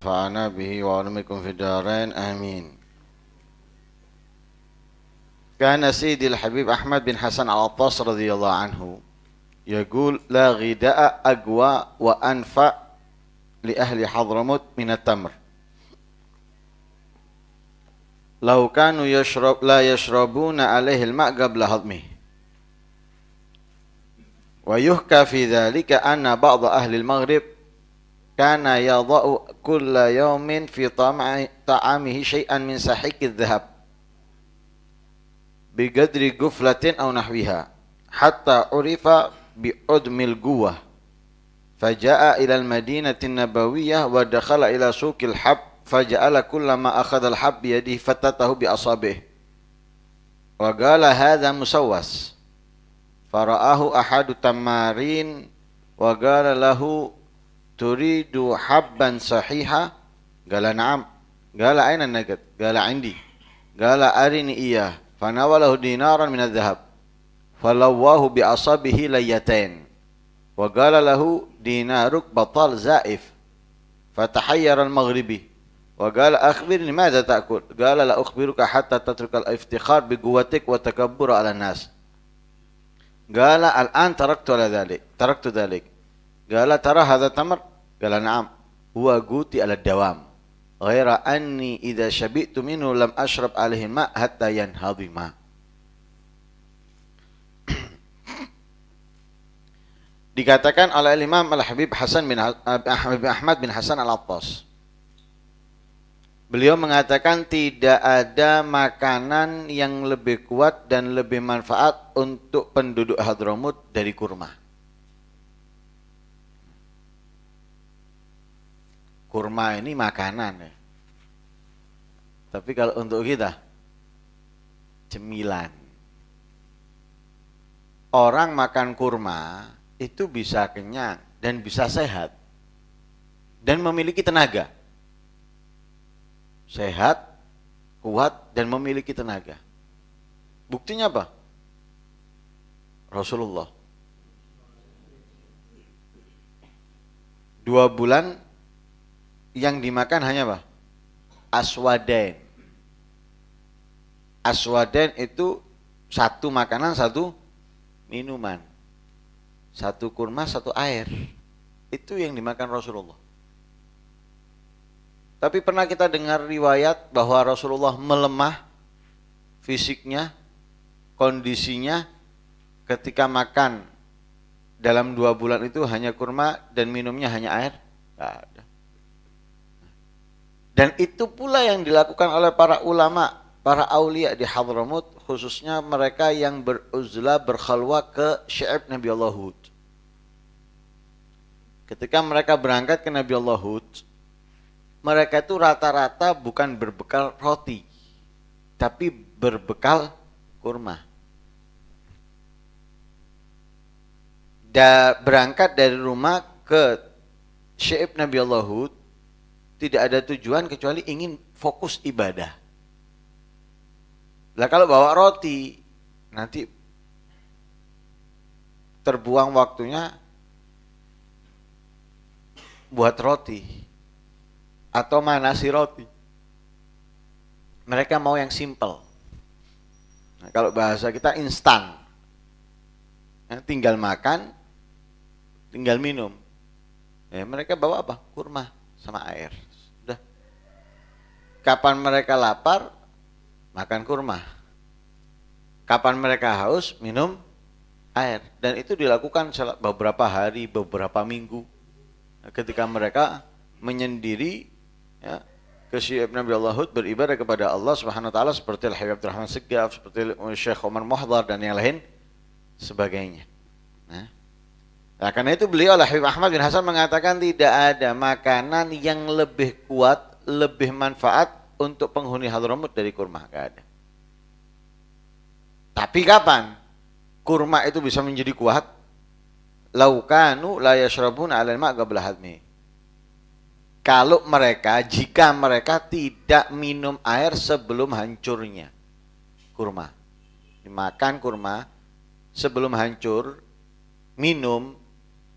ونفعنا به وعلمكم في الدارين آمين. كان سيدي الحبيب أحمد بن حسن العطاس رضي الله عنه يقول لا غذاء أقوى وأنفع لأهل حضرموت من التمر لو كانوا لا يشربون عليه الماء قبل هضمه. ويحكى في ذلك أن بعض أهل المغرب كان يضع كل يوم في طعامه شيئا من سحيق الذهب بقدر قفلة أو نحوها حتى عرف بعدم القوة فجاء إلى المدينة النبوية ودخل إلى سوق الحب فجعل كل ما أخذ الحب بيده فتته بأصابعه وقال هذا مسوس فرآه أحد التمارين وقال له تريد حبا صحيحا قال نعم قال أين النقد قال عندي قال أرني إياه فناوله دينارا من الذهب فلواه بأصابه ليتين وقال له دينارك بطال زائف فتحير المغربي وقال أخبرني ماذا تأكل قال لا أخبرك حتى تترك الافتخار بقوتك وتكبر على الناس قال الآن تركت ذلك قال ترى هذا تمر قال نعم هو قوتي على الدوام غير أني إذا شبعت منه لم أشرب عليه الماء حتى ينهضم. Dikatakan oleh Imam Al-Habib Ahmad bin Hasan Al-Attas, beliau mengatakan tidak ada makanan yang lebih kuat dan lebih manfaat untuk penduduk Hadramut dari kurma. Kurma ini makanan ya. Tapi kalau untuk kita cemilan. Orang makan kurma itu bisa kenyang dan bisa sehat dan memiliki tenaga. Sehat, kuat dan memiliki tenaga. Buktinya apa? Rasulullah 2 bulan yang dimakan hanya apa? Aswadain. Aswadain itu satu makanan, satu minuman. Satu kurma, satu air. Itu yang dimakan Rasulullah. Tapi pernah kita dengar riwayat bahwa Rasulullah melemah fisiknya, kondisinya ketika makan dalam 2 bulan itu hanya kurma dan minumnya hanya air? Tidak ada. Dan itu pula yang dilakukan oleh para ulama, para aulia di Hadramut, khususnya mereka yang beruzlah, berkhalwah ke Syi'ab Nabi Allah Hud. Ketika mereka berangkat ke Nabi Allah Hud, mereka itu rata-rata bukan berbekal roti, tapi berbekal kurma. Berangkat dari rumah ke Syi'ab Nabi Allah Hud, tidak ada tujuan kecuali ingin fokus ibadah. Lah kalau bawa roti, nanti terbuang waktunya buat roti atau manasi roti. Mereka mau yang simple. Nah, kalau bahasa kita instan. Ya, tinggal makan, tinggal minum. Ya, mereka bawa apa? Kurma sama air. Sudah. Kapan mereka lapar, makan kurma. Kapan mereka haus, minum air. Dan itu dilakukan beberapa hari, beberapa minggu. Ketika mereka menyendiri ya, ke Syi'ab Nabi Allah Hud beribadah kepada Allah Subhanahu wa taala seperti Al-Habib Abdurrahman Segaf, seperti Syekh Omar Muhdar dan yang lain sebagainya. Nah, karena itu beliau Al-Habib Ahmad bin Hasan mengatakan tidak ada makanan yang lebih kuat, lebih manfaat untuk penghuni Hadramut dari kurma, enggak ada. Tapi kapan kurma itu bisa menjadi kuat? Laukanu la yashrabuna 'alal ma' qabla hadmi. Kalau jika mereka tidak minum air sebelum hancurnya kurma. Dimakan kurma sebelum hancur, minum,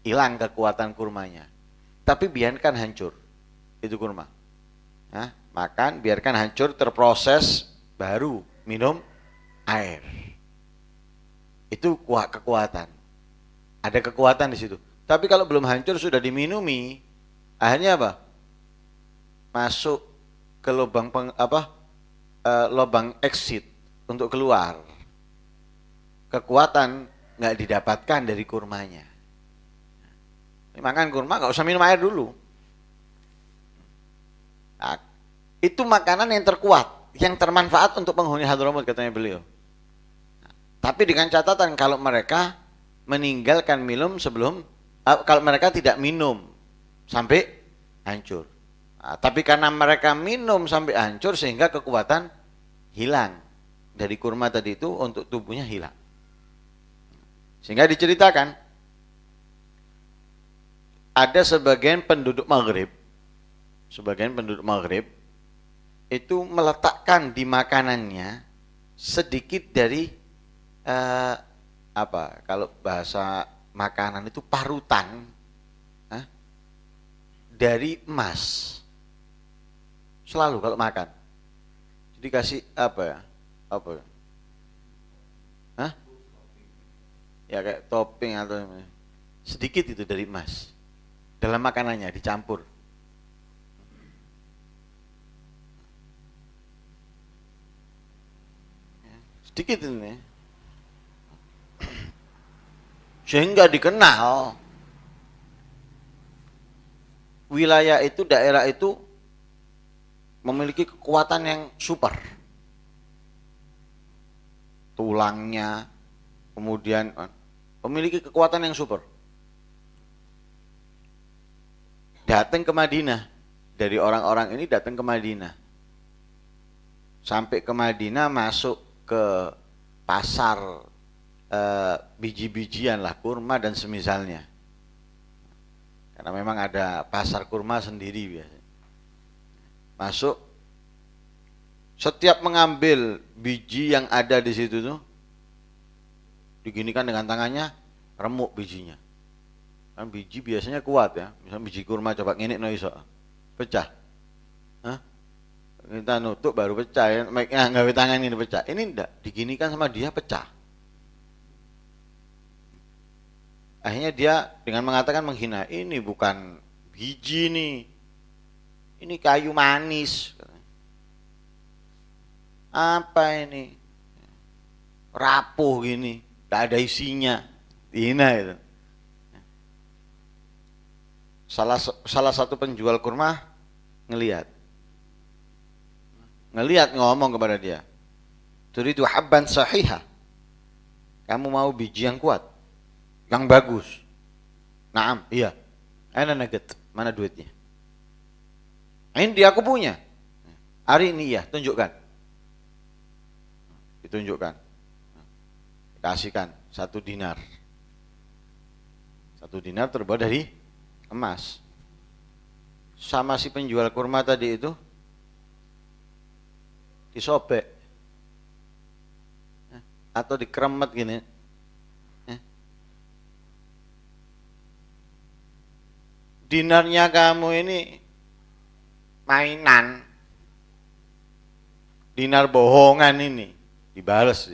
hilang kekuatan kurmanya. Tapi biarkan hancur itu kurma. Nah, makan, biarkan hancur, terproses, baru minum air. Itu kekuatan. Ada kekuatan di situ. Tapi kalau belum hancur sudah diminumi, akhirnya apa? Masuk ke lubang exit untuk keluar. Kekuatan nggak didapatkan dari kurmanya. Makan kurma nggak usah minum air dulu. Nah, itu makanan yang terkuat, yang termanfaat untuk penghuni Hadramut katanya beliau. Tapi dengan catatan kalau mereka meninggalkan minum sebelum, kalau mereka tidak minum sampai hancur. Nah, tapi karena mereka minum sampai hancur sehingga kekuatan hilang dari kurma tadi itu untuk tubuhnya hilang. Sehingga diceritakan ada sebagian penduduk Maghrib itu meletakkan di makanannya sedikit dari kalau bahasa makanan itu parutan dari emas. Selalu kalau makan. Jadi kasih ya kayak topping atau sedikit itu dari emas. Dalam makanannya dicampur. Sedikit ini. Sehingga dikenal wilayah itu, daerah itu memiliki kekuatan yang super. Tulangnya, kemudian memiliki kekuatan yang super. Datang ke Madinah, dari orang-orang ini datang ke Madinah. Sampai ke Madinah, masuk ke pasar biji-bijian lah, kurma dan semisalnya. Karena memang ada pasar kurma sendiri biasanya. Masuk, setiap mengambil biji yang ada di situ tuh, diginikan dengan tangannya, remuk bijinya. Kan biji biasanya kuat ya, misalnya biji kurma coba ngene no iso, pecah. Kita nutup baru pecah ya, nggak tangan ini pecah. Ini enggak, diginikan sama dia pecah. Akhirnya dia dengan mengatakan menghina, ini bukan biji nih, ini kayu manis. Apa ini? Rapuh gini, gak ada isinya. Dihina itu. Salah satu penjual kurma ngelihat ngomong kepada dia, turidu habban sahihah, kamu mau biji yang kuat, yang bagus? Naam, iya. Aina nugget, mana duitnya? Ini aku punya. Hari ini ya, tunjukkan. Ditunjukkan. Kasihkan 1 dinar. 1 dinar terbuat dari emas. Sama si penjual kurma tadi itu disobek atau dikeremet gini. Dinarnya kamu ini mainan, dinar bohongan ini. Dibalas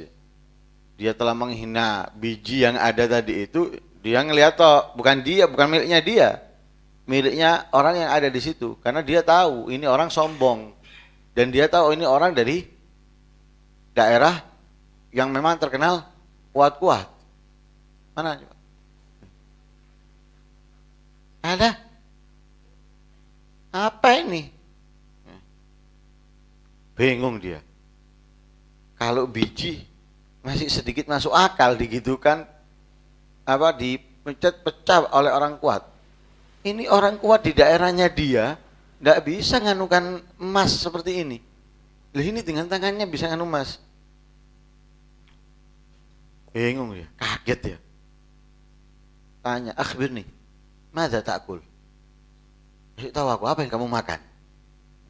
dia telah menghina biji yang ada tadi itu. Dia ngelihat toh, bukan miliknya dia, miliknya orang yang ada di situ. Karena dia tahu ini orang sombong, dan dia tahu ini orang dari daerah yang memang terkenal kuat-kuat. Mana coba? Ada? Apa ini? Bingung dia. Kalau biji masih sedikit masuk akal digitukan, pecah oleh orang kuat. Ini orang kuat di daerahnya dia nggak bisa nganukan emas seperti ini. Lah ini dengan tangannya bisa nganu emas. Bingung dia, kaget ya. Tanya, akhbirni, madza ta'kul? Kasih tahu aku apa yang kamu makan.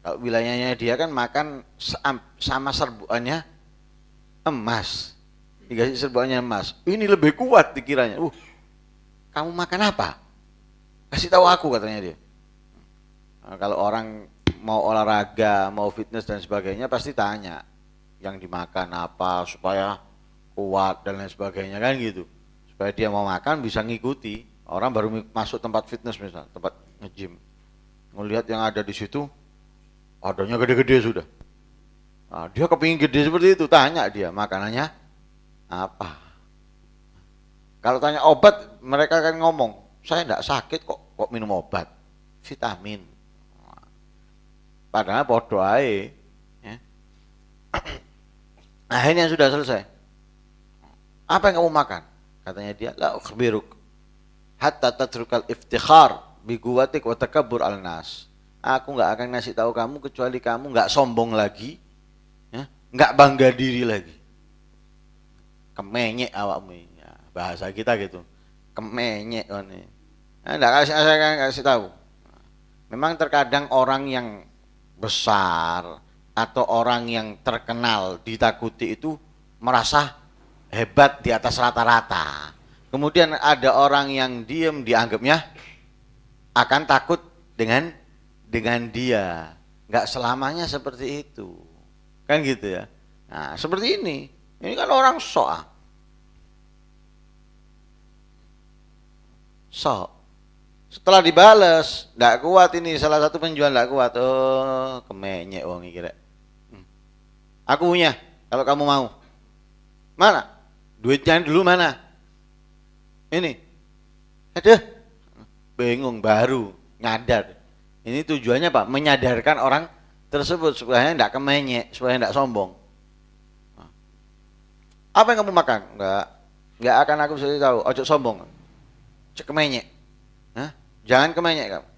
Kalau wilayahnya dia kan makan sama serbuannya emas. Dikasih serbuannya emas. Ini lebih kuat dikiranya. Kamu makan apa? Kasih tahu aku katanya dia. Nah, kalau orang mau olahraga, mau fitness dan sebagainya pasti tanya yang dimakan apa supaya kuat dan lain sebagainya kan gitu. Supaya dia mau makan bisa ngikuti. Orang baru masuk tempat fitness misalnya, tempat nge-gym. Melihat yang ada di situ, adanya gede-gede sudah. Nah, dia kepingin gede seperti itu, tanya dia makanannya apa. Kalau tanya obat, mereka kan ngomong, saya enggak sakit kok minum obat, vitamin. Padahal bodoh aja. Ya. Nah ini yang sudah selesai. Apa yang kamu makan? Katanya dia, la ukhbiruk hatta tatrukal iftikhar bi quwwatik wa takabbur al nas. Aku enggak akan ngasih tahu kamu kecuali kamu enggak sombong lagi, ya, enggak bangga diri lagi. Kemenyek awakmu, ya, bahasa kita gitu. Kemenyek ini. Nah, enggak kasih tahu. Memang terkadang orang yang besar atau orang yang terkenal ditakuti itu merasa hebat di atas rata-rata. Kemudian ada orang yang diam dianggapnya akan takut dengan dia. Enggak selamanya seperti itu. Kan gitu ya. Nah, seperti ini. Ini kan orang sok. Sok. Setelah dibales, enggak kuat ini salah satu penjual enggak kuat. Oh, kemenyek wong iki rek. Aku punya kalau kamu mau. Mana? Duitnya dulu mana? Ini. Aduh. Bingung baru nyadar. Ini tujuannya Pak, menyadarkan orang tersebut supaya enggak kemenyek, supaya enggak sombong. Apa yang kamu makan? Enggak akan aku bisa tahu. Ojo sombong. Cek kemenyek. Hah? Jangan kemenyek kamu.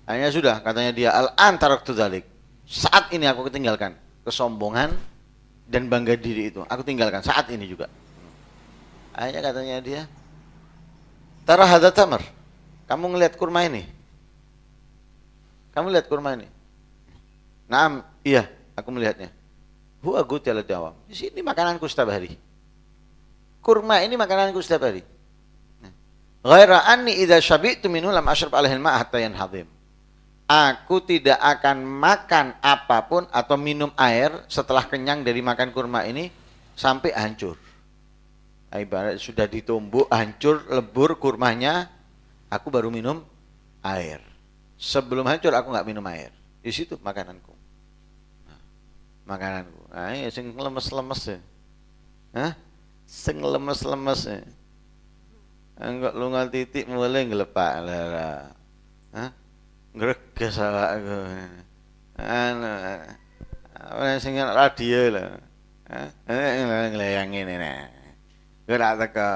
Hanya sudah katanya dia al-an taraktu dzalik. Saat ini aku tinggalkan kesombongan dan bangga diri itu. Aku tinggalkan saat ini juga. Hanya katanya dia, tara hadza tamar. Kamu ngelihat kurma ini? Kamu lihat kurma ini? Naam, iya, aku melihatnya. Huwa gutil dawam. Di sini makananku setiap hari. Kurma ini makananku setiap hari. Ghaira anni idza syabi'tu minhu lam ashrab alaihi al-ma' hatta yanhadim. Aku tidak akan makan apapun atau minum air setelah kenyang dari makan kurma ini sampai hancur. Ibarat sudah ditumbuk, hancur, lebur kurmanya, aku baru minum air. Sebelum hancur aku nggak minum air. Di situ makananku. Makananku. Nah, ini sing lemes-lemes ya. Hah? Sing lemes-lemes ya. Enggak lungal titik mulai ngelepak lara. Hah? Greges awakku. Apa sing radio lho. Hah? Nglayang ngene nek. Kowe tak teko.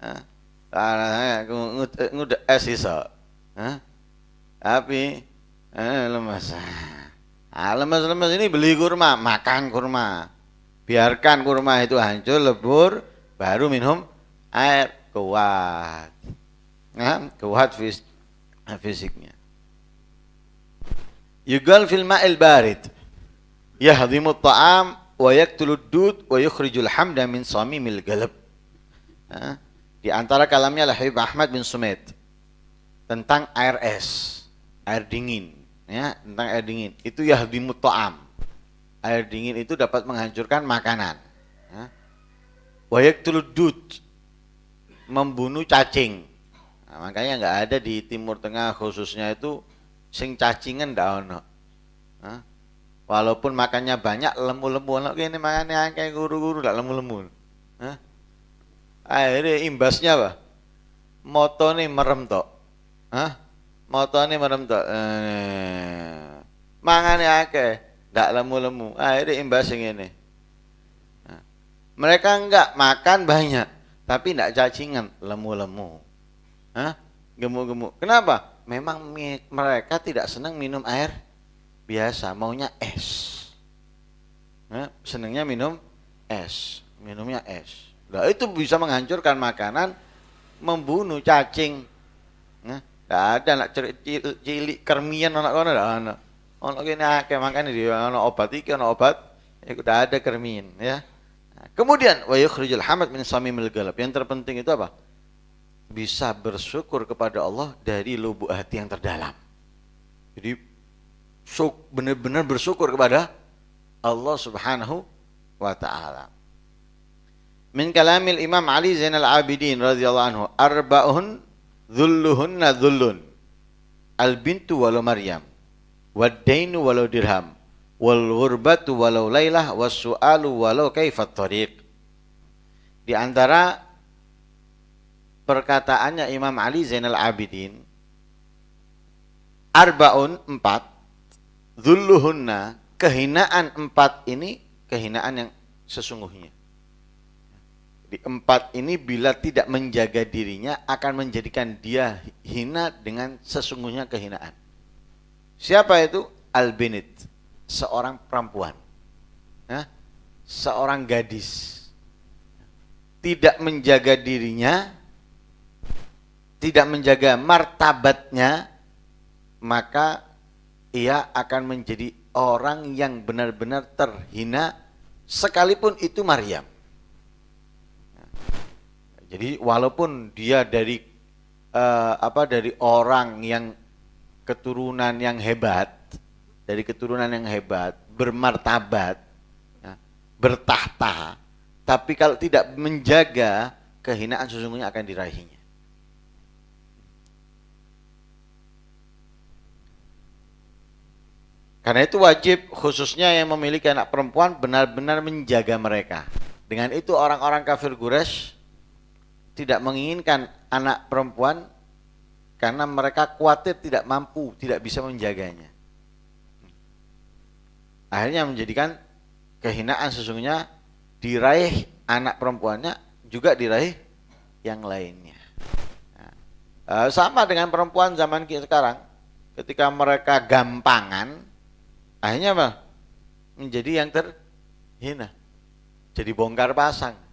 Hah? Aku ngudek es iso. Hah? Tapi lemes. Lemes-lemes ini beli kurma, makan kurma. Biarkan kurma itu hancur, lebur, baru minum air. Kuat. Nah, kuat fisiknya. Yugal fil ma'il barid. Yahdimu at-ta'am wa yaqtulu ad-dud wa yukhrijul hamda min samimil galab. Di antara kalamnya Habib Ahmad bin Sumaid tentang air es, air dingin, ya, tentang air dingin. Itu yahdimu at-ta'am. Air dingin itu dapat menghancurkan makanan. Wa yaqtulu ad-dud, membunuh cacing. Nah, makanya nggak ada di Timur Tengah khususnya itu sing cacingan ndak ono. Walaupun makannya banyak lemu-lemu, ono kene makane akeh guru-guru ndak lemu-lemu. Akhirnya imbasnya apa? Motone merem tok. Motone merem tok. Mangane akeh ndak lemu-lemu. Akhirnya imbas ngene. Mereka enggak makan banyak, tapi tidak cacingan, lemu-lemu. Gemuk-gemuk. Kenapa? Memang mereka tidak senang minum air biasa, maunya es. Senangnya minum es, minumnya es. Nah, itu bisa menghancurkan makanan, membunuh cacing. Tidak ada nak cilik kermian anak kono dak ana. Ono kene akeh makane di ono obat iki ono obat, iku dak ada kermin ya. Kemudian wa yukhrijul hamad min samimil galab. Yang terpenting itu apa? Bisa bersyukur kepada Allah dari lubuk hati yang terdalam. Jadi benar-benar bersyukur kepada Allah Subhanahu wa taala. Min kalamil Imam Ali Zainal Abidin radhiyallahu anhu, arba'un dhulluhunna dhullun. Al bintu walau Maryam, wad dainu walau dirham, wal ghurbatu walau lailah, was su'alu walau kaifat tariq. Di antara perkataannya Imam Ali Zainal Abidin, arba'un, 4, dhulluhunna, kehinaan 4 ini kehinaan yang sesungguhnya. Di 4 ini bila tidak menjaga dirinya akan menjadikan dia hina dengan sesungguhnya kehinaan. Siapa itu? Al-binit, seorang perempuan, seorang gadis, tidak menjaga dirinya, tidak menjaga martabatnya, maka ia akan menjadi orang yang benar-benar terhina, sekalipun itu Maryam. Jadi walaupun dia dari dari orang yang keturunan yang hebat, bermartabat, bertahta, tapi kalau tidak menjaga, kehinaan sesungguhnya akan diraihnya. Karena itu wajib khususnya yang memiliki anak perempuan benar-benar menjaga mereka. Dengan itu orang-orang kafir Quraisy tidak menginginkan anak perempuan karena mereka khawatir tidak mampu, tidak bisa menjaganya. Akhirnya menjadikan kehinaan sesungguhnya diraih anak perempuannya, juga diraih yang lainnya. Sama dengan perempuan zaman sekarang, ketika mereka gampangan, akhirnya apa? Menjadi yang terhina, jadi bongkar pasang.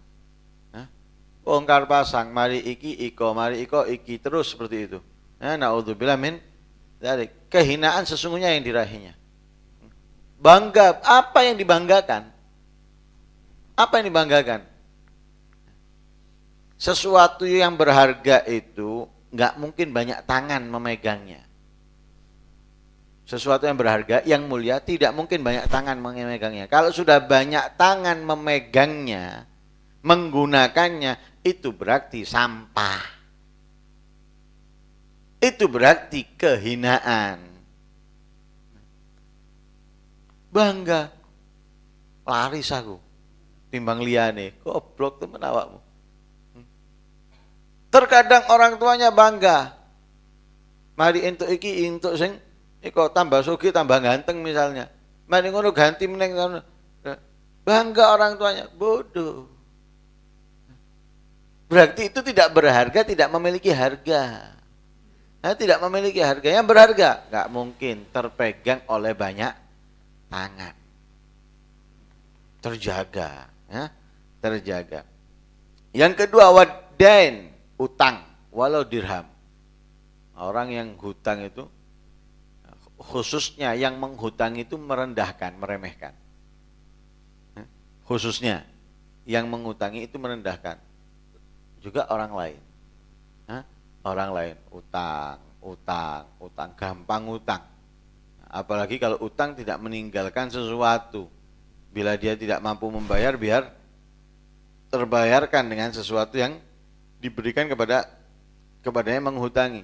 Bongkar pasang, mari iki iki terus seperti itu. Naudzubillah min dzalik. Kehinaan sesungguhnya yang diraihnya. Bangga, apa yang dibanggakan? Apa yang dibanggakan? Sesuatu yang berharga itu nggak mungkin banyak tangan memegangnya. Sesuatu yang berharga, yang mulia, tidak mungkin banyak tangan memegangnya. Kalau sudah banyak tangan memegangnya, menggunakannya, itu berarti sampah. Itu berarti kehinaan. Bangga, laris aku timbang liyane, goblok temen awakmu. Terkadang orang tuanya bangga, mari entuk iki entuk sing iko tambah sugih tambah ganteng misalnya, mari ngono ganti meneng, bangga orang tuanya. Bodoh. Berarti itu tidak berharga, tidak memiliki harga. Tidak memiliki harga. Yang berharga nggak mungkin terpegang oleh banyak tangan. Terjaga, terjaga. Yang kedua, wadain, utang, walau dirham. Orang yang hutang itu, khususnya yang menghutang itu merendahkan, meremehkan. Khususnya yang menghutangi itu merendahkan. Juga orang lain. Orang lain utang, gampang utang. Apalagi kalau utang tidak meninggalkan sesuatu. Bila dia tidak mampu membayar, biar terbayarkan dengan sesuatu yang diberikan kepadanya menghutangi.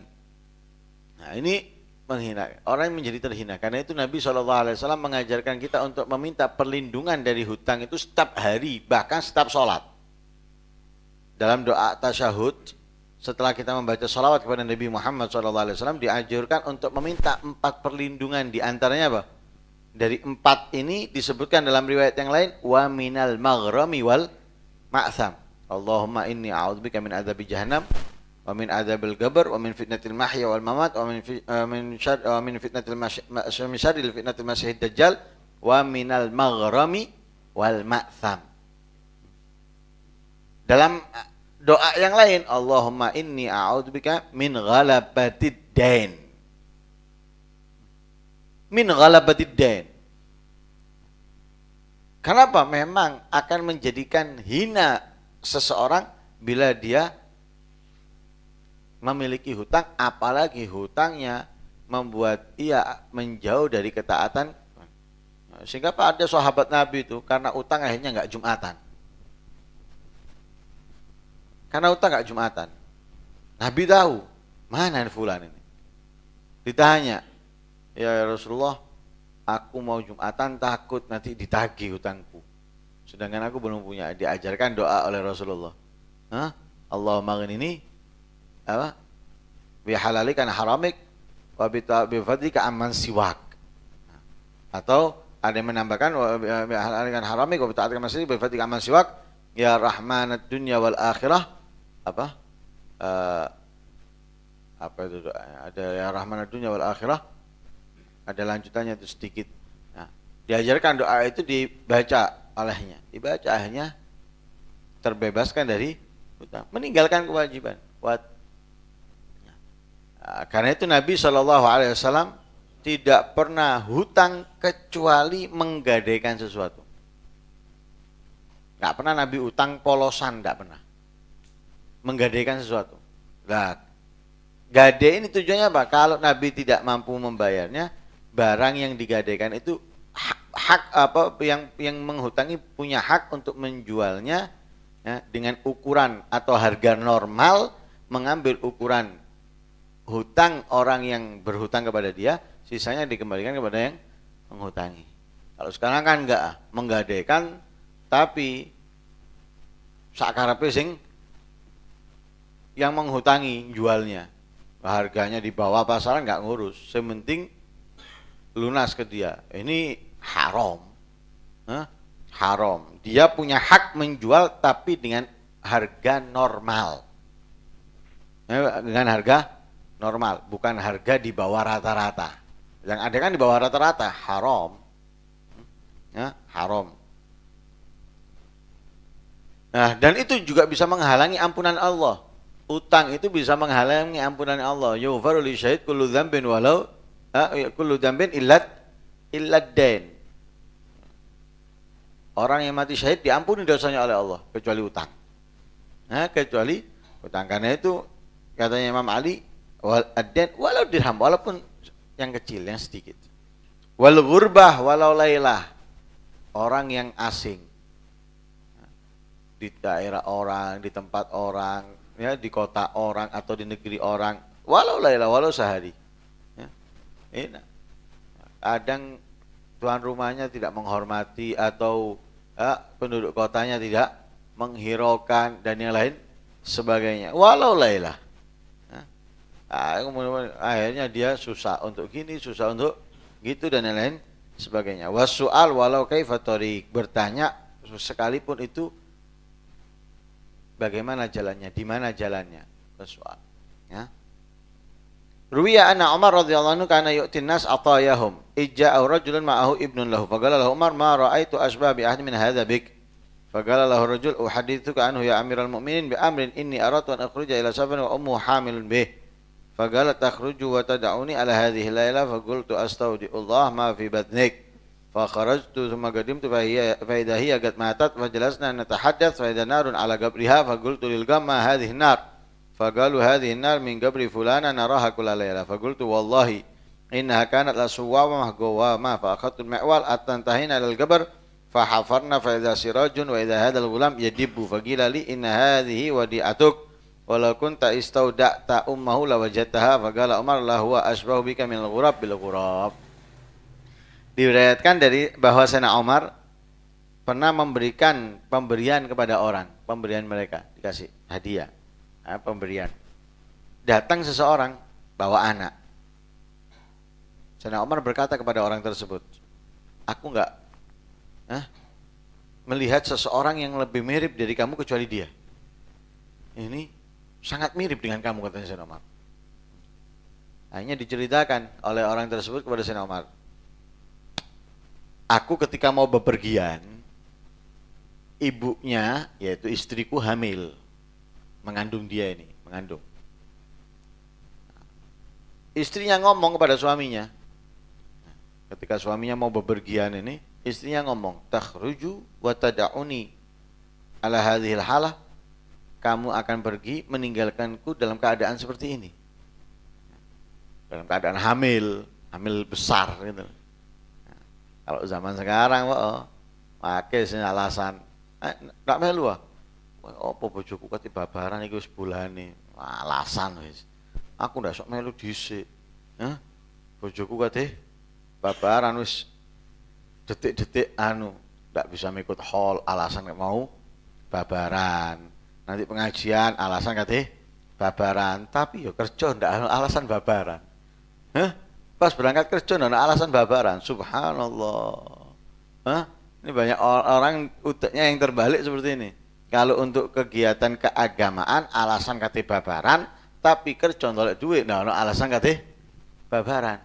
Nah, ini menghina. Orang yang menjadi terhina. Karena itu Nabi SAW mengajarkan kita untuk meminta perlindungan dari hutang itu setiap hari, bahkan setiap sholat. Dalam doa tasyahud, setelah kita membaca salawat kepada Nabi Muhammad SAW, dianjurkan untuk meminta 4 perlindungan. Di antaranya apa? Dari 4 ini disebutkan dalam riwayat yang lain, wa minal maghrami wal ma'tham. Allahumma inni a'udzubika min adzabi jahannam, wa min adzabil qabr, wa min fitnatil mahya wal mamat, wa min fitnatil masiihid dajjal, wa minal maghrami wal ma'tham. Dalam doa yang lain, Allahumma inni a'udzubika min ghalabatid dain. Min ghalabatid dain. Kenapa? Memang akan menjadikan hina seseorang bila dia memiliki hutang, apalagi hutangnya membuat ia menjauh dari ketaatan. Sehingga Pak ada sahabat Nabi itu karena utang akhirnya nggak Jumatan. Karena utang nggak Jumatan. Nabi tahu mana fulan ini. Ditanya, ya Rasulullah, aku mau Jumatan takut nanti ditagih hutangku. Sedangkan aku belum punya. Diajarkan doa oleh Rasulullah. Hah? Allahumma ghnini apa? Bihalalika an haramik wa bifadlika amman siwak. Atau ada yang menambahkan bihalalika an haramik wa bita'atika amman siwak bifadlika amman siwak ya rahmanad dunya wal akhirah apa? Apa itu doanya? Ada ya rahmanad dunya wal akhirah. Ada lanjutannya itu sedikit. Nah, diajarkan doa itu dibaca olehnya. Dibaca akhirnya terbebaskan dari hutang, meninggalkan kewajiban. Karena itu Nabi SAW tidak pernah hutang kecuali menggadaikan sesuatu. Nggak pernah Nabi utang polosan, nggak pernah. Menggadaikan sesuatu. Nah, gade ini tujuannya apa? Kalau Nabi tidak mampu membayarnya, barang yang digadaikan itu hak apa yang menghutangi punya hak untuk menjualnya ya, dengan ukuran atau harga normal, mengambil ukuran hutang orang yang berhutang kepada dia, sisanya dikembalikan kepada yang menghutangi. Kalau sekarang kan enggak, menggadaikan tapi sakarepe sing yang menghutangi jualnya. Harganya di bawah pasaran enggak ngurus, sementing lunas ke dia. Ini haram. Haram. Dia punya hak menjual tapi dengan harga normal. Dengan harga normal, bukan harga di bawah rata-rata. Yang ada kan di bawah rata-rata, haram. Haram. Nah, dan itu juga bisa menghalangi ampunan Allah. Utang itu bisa menghalangi ampunan Allah. Yughfaru li syahid kullu dzambin walau kullu dzambin illad dain. Orang yang mati syahid diampuni dosanya oleh Allah kecuali utang. Kecuali utang. Karena itu katanya Imam Ali, walau dirham, walaupun yang kecil, yang sedikit. Wal ghurbah walau lailah. Orang yang asing. Di daerah orang, di tempat orang, ya, di kota orang atau di negeri orang, walau lailah, walau sehari. Ya. Ini kadang tuan rumahnya tidak menghormati atau penduduk kotanya tidak menghiraukan dan yang lain sebagainya. Walau lailah. Akhirnya dia susah untuk gini, susah untuk gitu dan yang lain sebagainya. Wasu'al walau kaifa tariq, bertanya sekalipun itu bagaimana jalannya, di mana jalannya, wasu'al. Ya. Ruwiya anna Umar radhiyallahu anhu kana yu'tin nas atayahum. Ijja'a rajulun ma'ahu ibnun lahu. Faqala lahu Umar ma ra'aitu asbah bi ahad min hadha bik. Faqala lahu rajul uhaddithuka anhu ya amiral mu'minin bi amrin inni aratu an akhruja ila safarin wa ummu hamilun bih. Faqala takhruju wa tad'uni ala hadhihi layla faqultu astaudi'ullah ma fi batnik. Fakharajtu thumma qadimtu fa idha hiya qad matat wa jalasna natahaddath fa idha narun ala qabriha faqultu lil gamma hadhihi nar. Faqalu hadhihi nar min qabri fulana naraha kulla layla. Faqultu wallahi innaha kanat la suwamah gawama fa akhadtu al-ma'wal atantahina ila al-qabr fa hafarna fa idha sirajun wa idha hadha al-ghulam yadibbu faqila li inna hadhihi wadi'atuk walau kunta istauda'ta ummahu lawajadtaha faqala Umar la huwa asbahu bika min al-ghurab bil ghurab. Diriwayatkan dari bahwa Sayyidina Umar pernah memberikan pemberian kepada orang, pemberian mereka dikasih hadiah, pemberian. Datang seseorang bawa anak. Sayyidina Umar berkata kepada orang tersebut, aku enggak melihat seseorang yang lebih mirip dari kamu kecuali dia. Ini sangat mirip dengan kamu, katanya Sayyidina Umar. Akhirnya diceritakan oleh orang tersebut kepada Sayyidina Umar. Aku ketika mau bepergian, ibunya, yaitu istriku hamil, mengandung dia ini, mengandung. Istrinya ngomong kepada suaminya, ketika suaminya mau bepergian ini, istrinya ngomong, takhruju wa tada'uni ala hadhil halah, kamu akan pergi meninggalkanku dalam keadaan seperti ini. dalam keadaan hamil besar gitu. Nah, kalau zaman sekarang pakai alasan nggak melu ah. Apa bojoku kate babaran iki wis bulane. Alasan wis. Aku ndak sok melu dhisik. Hah? Bojoku kate babaran wis detik-detik ndak bisa mengikut hall alasan mau babaran. Nanti pengajian alasan kate babaran, tapi yo kerja ndak alasan babaran. Hah? Pas berangkat kerja ndak alasan babaran. Subhanallah. Hah? Ini banyak orang uteknya yang terbalik seperti ini. Kalau untuk kegiatan keagamaan alasan kate babaran, tapi kerja ndolek duit, nah alasan kate babaran.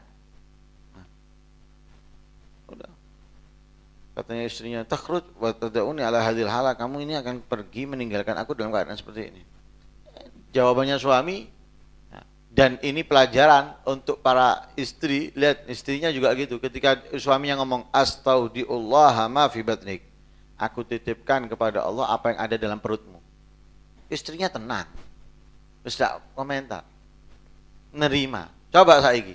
Nah, udah. Katanya istrinya, "Takhruj wa tad'uni ala hadhil hala, kamu ini akan pergi meninggalkan aku dalam keadaan seperti ini." Jawabannya suami, dan ini pelajaran untuk para istri. Lihat istrinya juga gitu. Ketika suaminya ngomong astaudiullah ma fi batnik, aku titipkan kepada Allah apa yang ada dalam perutmu. Istrinya tenang. Terus tidak komentar. Nerima. Coba saiki.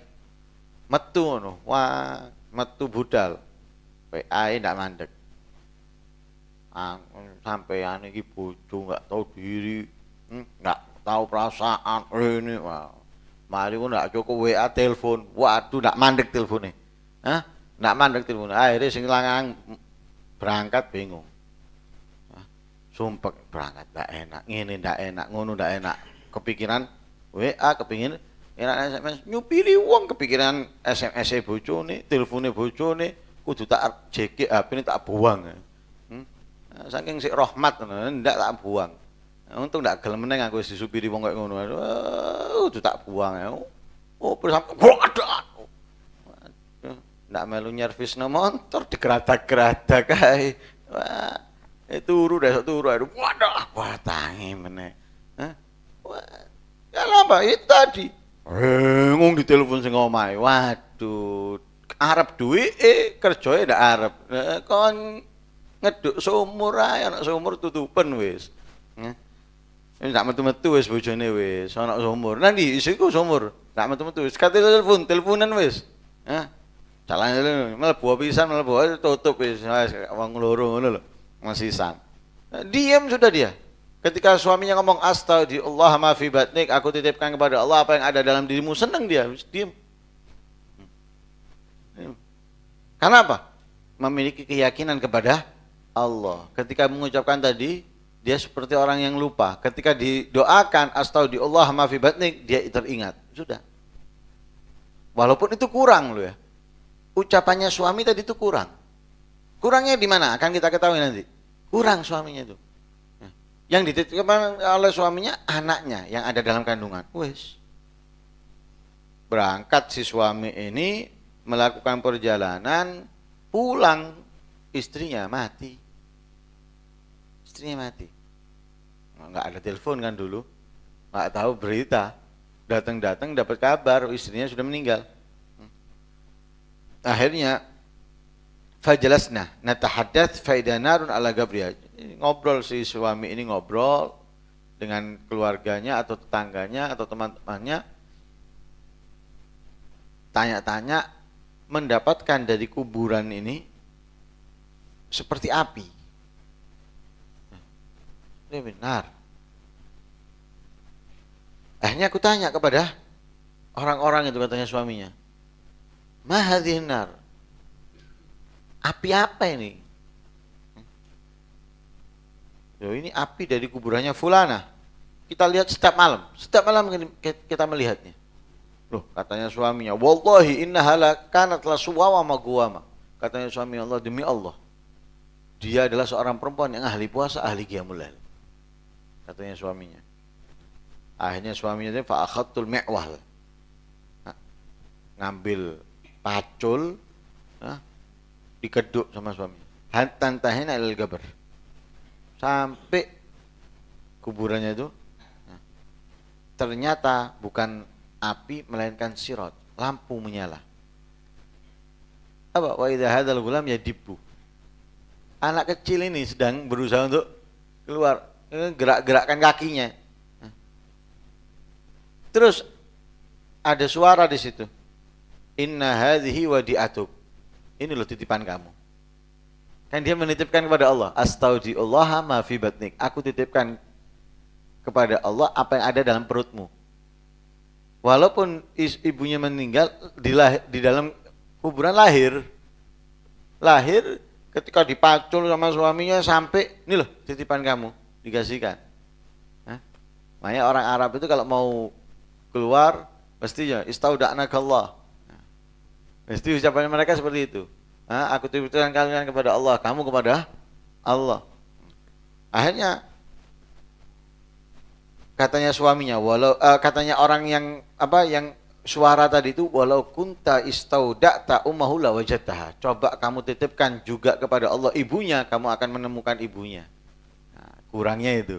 Metu ngono. Wah, metu budal. PA ndak mandek. Sampean iki bojo enggak tahu diri, enggak tahu perasaan ini. Wah. Mari ku ndak cukup WA telepon. Waduh, ndak mandek teleponnya. Hah? Ndak mandek teleponnya. Akhirnya sing lanang berangkat bingung. Sumpek berangkat ndak enak, ngene ndak enak, ngono ndak enak. Kepikiran WA, kepingin enak SMS, nyupiri wong kepikiran SMS-e bojone, telefone bojone, kudu tak JK HP-ne tak buang. Saking sik rahmat ngono, ndak tak buang. Untung ndak gelem meneh aku wis disupiri wong kaya ngono. Kudu tak buang. Oh, sampe waduh. Ndak melu nyervisno motor digeradak-geradak kae. Wah, turu dah turu. Waduh, watangi meneh. Hah? Wah, kenapa? Itu tadi. Ngomong di telepon sing omahe. Waduh, arep duwe kerjae ndak arep. Kon ngeduk sumur ae, ana sumur tutupen wis. Ini ndak metu-metu wis bojone wis, ana sumur. Nang ndi isiku sumur. Ndak metu-metu wis kate teleponan wis. Hah? Jalan mlebu pisan mlebu tutup wis wong loro ngono lho. Mesisan. Diam sudah dia. Ketika suaminya ngomong astagfirullah ma fi batnik, aku titipkan kepada Allah apa yang ada dalam dirimu, senang dia, diam. Karena apa? Memiliki keyakinan kepada Allah. Ketika mengucapkan tadi, dia seperti orang yang lupa. Ketika didoakan astagfirullah ma fi batnik, dia teringat. Sudah. Walaupun itu kurang loh ya. Ucapannya suami tadi itu kurang. Kurangnya di mana? Akan kita ketahui nanti. Kurang suaminya itu. Yang dititipkan oleh suaminya anaknya yang ada dalam kandungan. Wes. Berangkat si suami ini melakukan perjalanan, pulang istrinya mati. Istrinya mati. Enggak ada telepon kan dulu. Enggak tahu berita. Datang-datang dapat kabar istrinya sudah meninggal. Akhirnya fajalasna natahaddath fa idza narun ala gabriha. Ngobrol si suami ini ngobrol dengan keluarganya atau tetangganya atau teman-temannya, tanya-tanya, mendapatkan dari kuburan ini seperti api. Ini benar. Akhirnya aku tanya kepada orang-orang itu, katanya suaminya, ma hadhihi nar? Api apa ini? Yo, ini api dari kuburannya fulana. Kita lihat setiap malam kita melihatnya. Loh, katanya suaminya, wallahi innaha kanat la suwawa maguwama. Katanya suami Allah, demi Allah, dia adalah seorang perempuan yang ahli puasa, ahli qiyamul lail. Katanya suaminya. Akhirnya suaminya itu fa akhadtul mi'wah. Ngambil pacul, dikeduk sama suami. Hatta tahina ilal gabar. Sampai kuburannya itu ternyata bukan api melainkan sirot, lampu menyala. Apa? Wa idza hadzal gulam yadibu. Anak kecil ini sedang berusaha untuk keluar, gerak-gerakkan kakinya. Terus ada suara di situ. Inna hadhihi wadi'atuk. Ini loh titipan kamu. Kan dia menitipkan kepada Allah. Astaudiullaha ma fi batnik. Aku titipkan kepada Allah apa yang ada dalam perutmu. Walaupun ibunya meninggal di dalam kuburan lahir ketika dipacul sama suaminya sampai ini loh titipan kamu dikasihkan. Makanya orang Arab itu kalau mau keluar mestinya istauda'nakallah. Mesti ucapan mereka seperti itu. Aku titipkan kalian kepada Allah, kamu kepada Allah. Akhirnya katanya suaminya, katanya orang yang suara tadi itu, walau kunta istauda'ta ummahu la wajadtaha. Coba kamu titipkan juga kepada Allah ibunya, kamu akan menemukan ibunya. Nah, kurangnya itu.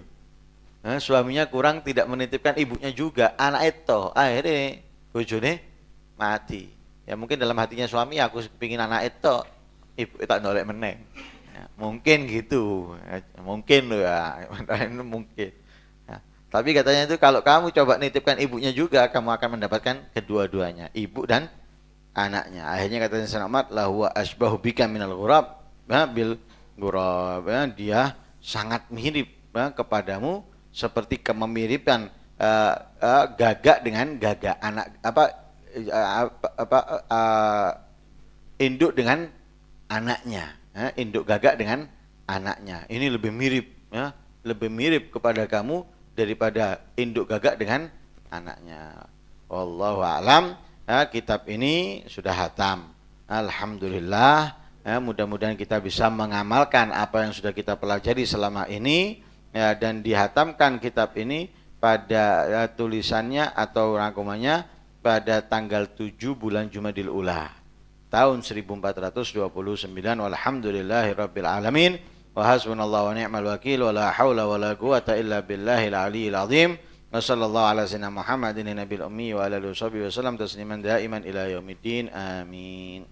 Suaminya kurang tidak menitipkan ibunya juga, anak itu. Akhirnya bojone mati. Ya mungkin dalam hatinya suami, aku pingin anak itu, ibu tak nolak meneng. Ya, mungkin gitu. Mungkin loh ya, mungkin. Tapi katanya itu kalau kamu coba nitipkan ibunya juga, kamu akan mendapatkan kedua-duanya, ibu dan anaknya. Akhirnya katanya Sayyidina Umar, la huwa asbahu bika minal ghurab bil ghurab. Dia sangat mirip kepadamu seperti kemiripkan gagak dengan gagak, anak induk dengan anaknya. Induk gagak dengan anaknya. Ini lebih mirip, lebih mirip kepada kamu daripada induk gagak dengan anaknya. Wallahu a'lam. Kitab ini sudah hatam. Alhamdulillah. Mudah-mudahan kita bisa mengamalkan apa yang sudah kita pelajari selama ini, dan dihatamkan kitab ini pada tulisannya atau rangkumannya pada tanggal 7 bulan Jumadil Ula tahun 1429. Walhamdulillahirabbil alamin. Wa hasbunallahu wa ni'mal wakil wa la haula wa la quwata illa billahil aliyyil azim. Wa sallallahu ala sayyidina Muhammadin nabiyil ummi wa ala alihi wasallam tasliman daiman ila yaumiddin. Amin.